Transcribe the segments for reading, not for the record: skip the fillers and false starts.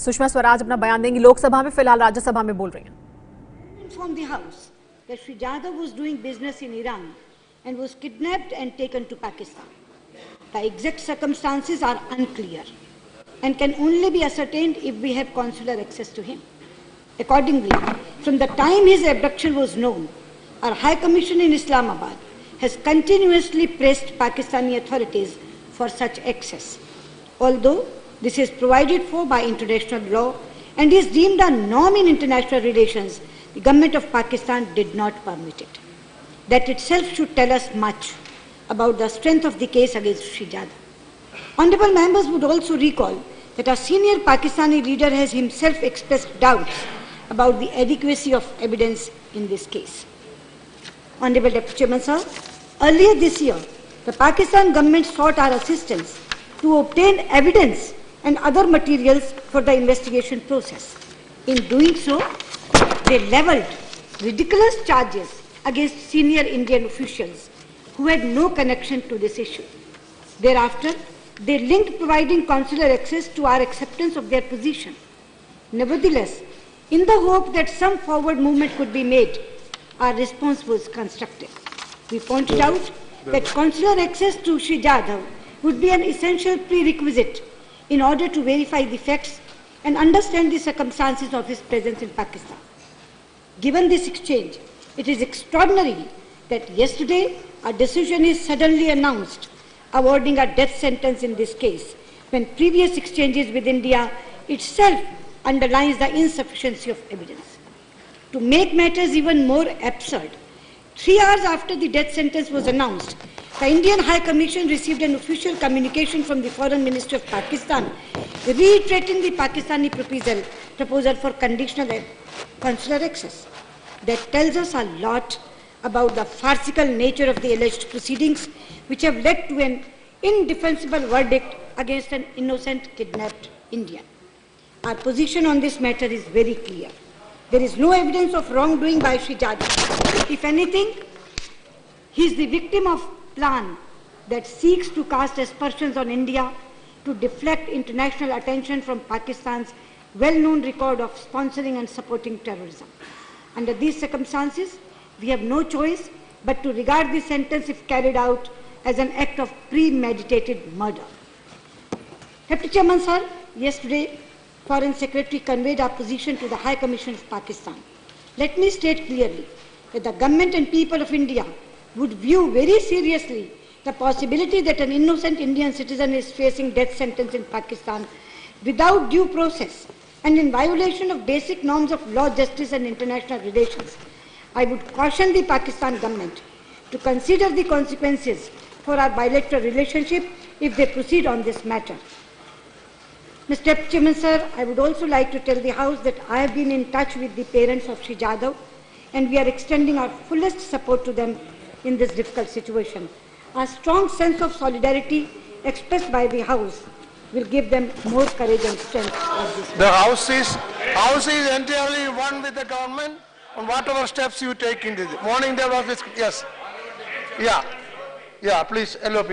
सुषमा स्वराज अपना बयान देंगी लोकसभा में, फिलहाल राज्यसभा में बोल रही हैं। From the House that Shri Jadhav was doing business in Iran and was kidnapped and taken to Pakistan. The exact circumstances are unclear and can only be ascertained if we have consular access to him. Accordingly, from the time his abduction was known, our High Commission in Islamabad has continuously pressed Pakistani authorities for such access. Although this is provided for by international law and is deemed a norm in international relations, the government of Pakistan did not permit it. That itself should tell us much about the strength of the case against Shri Jadhav. Honorable members would also recall that a senior Pakistani leader has himself expressed doubts about the adequacy of evidence in this case. Honorable Deputy Chairman, sir, earlier this year, the Pakistan government sought our assistance to obtain evidence and other materials for the investigation process. In doing so, they levelled ridiculous charges against senior Indian officials who had no connection to this issue. Thereafter, they linked providing consular access to our acceptance of their position. Nevertheless, in the hope that some forward movement could be made, our response was constructive. We pointed out that consular access to Shri Jadhav would be an essential prerequisite in order to verify the facts and understand the circumstances of his presence in Pakistan. Given this exchange, it is extraordinary that yesterday a decision is suddenly announced awarding a death sentence in this case, when previous exchanges with India itself underlines the insufficiency of evidence. To make matters even more absurd, 3 hours after the death sentence was announced, the Indian High Commission received an official communication from the Foreign Ministry of Pakistan reiterating the Pakistani proposal for conditional consular access. That tells us a lot about the farcical nature of the alleged proceedings which have led to an indefensible verdict against an innocent kidnapped Indian. Our position on this matter is very clear. There is no evidence of wrongdoing by Shri Jadhav. If anything, he is the victim of a plan that seeks to cast aspersions on India to deflect international attention from Pakistan's well-known record of sponsoring and supporting terrorism. Under these circumstances, we have no choice but to regard this sentence, if carried out, as an act of premeditated murder. Deputy Chairman, sir, yesterday, Foreign Secretary conveyed our position to the High Commission of Pakistan. Let me state clearly that the government and people of India would view very seriously the possibility that an innocent Indian citizen is facing death sentence in Pakistan without due process and in violation of basic norms of law, justice and international relations. I would caution the Pakistan government to consider the consequences for our bilateral relationship if they proceed on this matter. Mr. Deputy Chairman, sir, I would also like to tell the House that I have been in touch with the parents of Shri Jadhav and we are extending our fullest support to them in this difficult situation. A strong sense of solidarity expressed by the House will give them more courage and strength. The House is entirely one with the government on whatever steps you take in this. Morning there was this, yes. Yeah, please, LOP.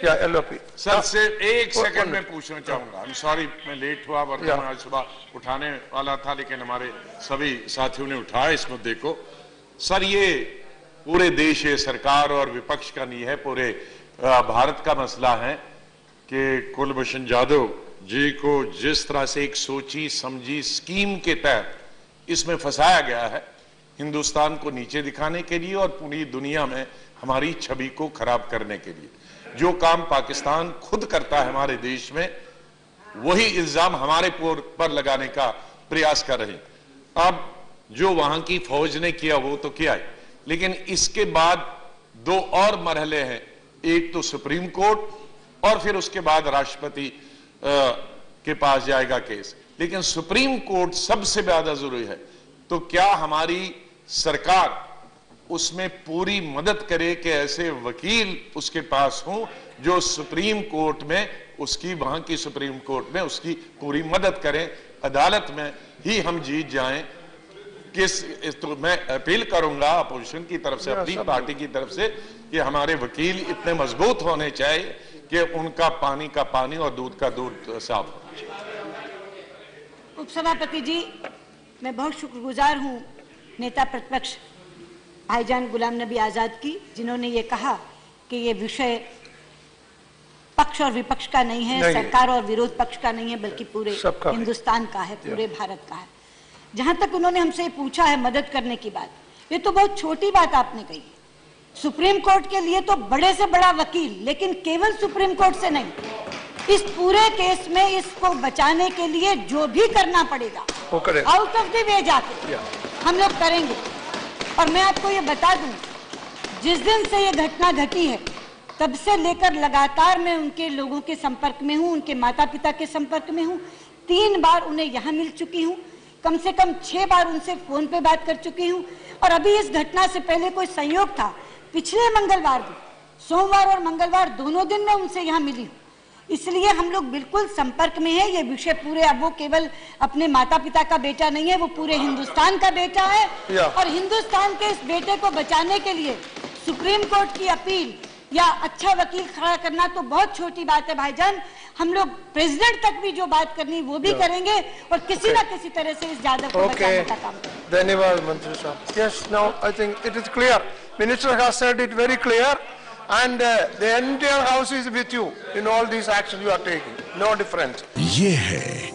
Yeah, LOP. Sir से एक second में पूछना चाहूंगा। I'm sorry मैं late हुआ, वरना मैं आज सुबह उठाने वाला था, लेकिन हमारे सभी साथियों ने उठाया इस मुद्दे को। सर, ये पूरे देश, सरकार और विपक्ष का नहीं है, पूरे भारत का मसला है कि कुलभूषण जाधव जी को जिस तरह से एक सोची समझी स्कीम के तहत इसमें फंसाया गया है, हिंदुस्तान को नीचे दिखाने के लिए और पूरी दुनिया में हमारी छवि को खराब करने के लिए। जो काम पाकिस्तान खुद करता है हमारे देश में, वही इल्जाम हमारे पर लगाने का प्रयास कर रहे हैं। अब जो वहां की फौज ने किया वो तो किया है, लेकिन इसके बाद 2 और मरहले हैं। एक तो सुप्रीम कोर्ट और फिर उसके बाद राष्ट्रपति के पास जाएगा केस, लेकिन सुप्रीम कोर्ट सबसे ज्यादा जरूरी है। तो क्या हमारी सरकार उसमें पूरी मदद करे कि ऐसे वकील उसके पास हों जो सुप्रीम कोर्ट में उसकी, वहां की सुप्रीम कोर्ट में उसकी पूरी मदद करें, अदालत में ही हम जीत जाएं। तो मैं अपील करूंगा अपोजिशन की तरफ से, अपनी पार्टी की तरफ से, कि हमारे वकील इतने मजबूत होने चाहिए कि उनका पानी का पानी और दूध का दूध साफ हो। उपसभापति जी, मैं बहुत शुक्रगुजार हूं नेता प्रतिपक्ष भाईजान गुलाम नबी आजाद की, जिन्होंने ये कहा कि ये विषय पक्ष और विपक्ष का नहीं है, सरकार और विरोध पक्ष का नहीं है, बल्कि पूरे हिंदुस्तान का है, पूरे भारत का है। जहां तक उन्होंने हमसे पूछा है मदद करने की बात, ये तो बहुत छोटी बात आपने कही। सुप्रीम कोर्ट के लिए तो बड़े से बड़ा वकील, लेकिन केवल सुप्रीम कोर्ट से नहीं, इस पूरे केस में इसको बचाने के लिए जो भी करना पड़ेगा आउट ऑफ द वे जाके हम लोग करेंगे। और मैं आपको ये बता दूं, जिस दिन से ये घटना घटी है तब से लेकर लगातार मैं उनके लोगों के संपर्क में हूं, उनके माता पिता के संपर्क में हूं। 3 बार उन्हें यहाँ मिल चुकी हूं, कम से कम 6 बार उनसे फोन पे बात कर चुकी हूं। और अभी इस घटना से पहले कोई संयोग था, पिछले मंगलवार भी, सोमवार और मंगलवार दोनों दिन मैं उनसे यहाँ मिली हूँ। इसलिए हम लोग बिल्कुल संपर्क में है। ये विषय पूरे, अब वो केवल अपने माता पिता का बेटा नहीं है, वो पूरे हिंदुस्तान का बेटा है। और हिंदुस्तान के इस बेटे को बचाने के लिए सुप्रीम कोर्ट की अपील या अच्छा वकील खड़ा करना तो बहुत छोटी बात है भाईजान। हम लोग प्रेसिडेंट तक भी जो बात करनी वो भी करेंगे और किसी ना किसी तरह से इस जादव को बचाने का काम करेंगे। धन्यवाद मंत्री साहब। Yes, now I think it is clear. Minister has said it very clear, and the entire house is with you in all these actions you are taking. No difference. ये है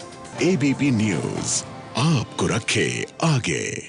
ABP न्यूज़, आपको रखे आगे।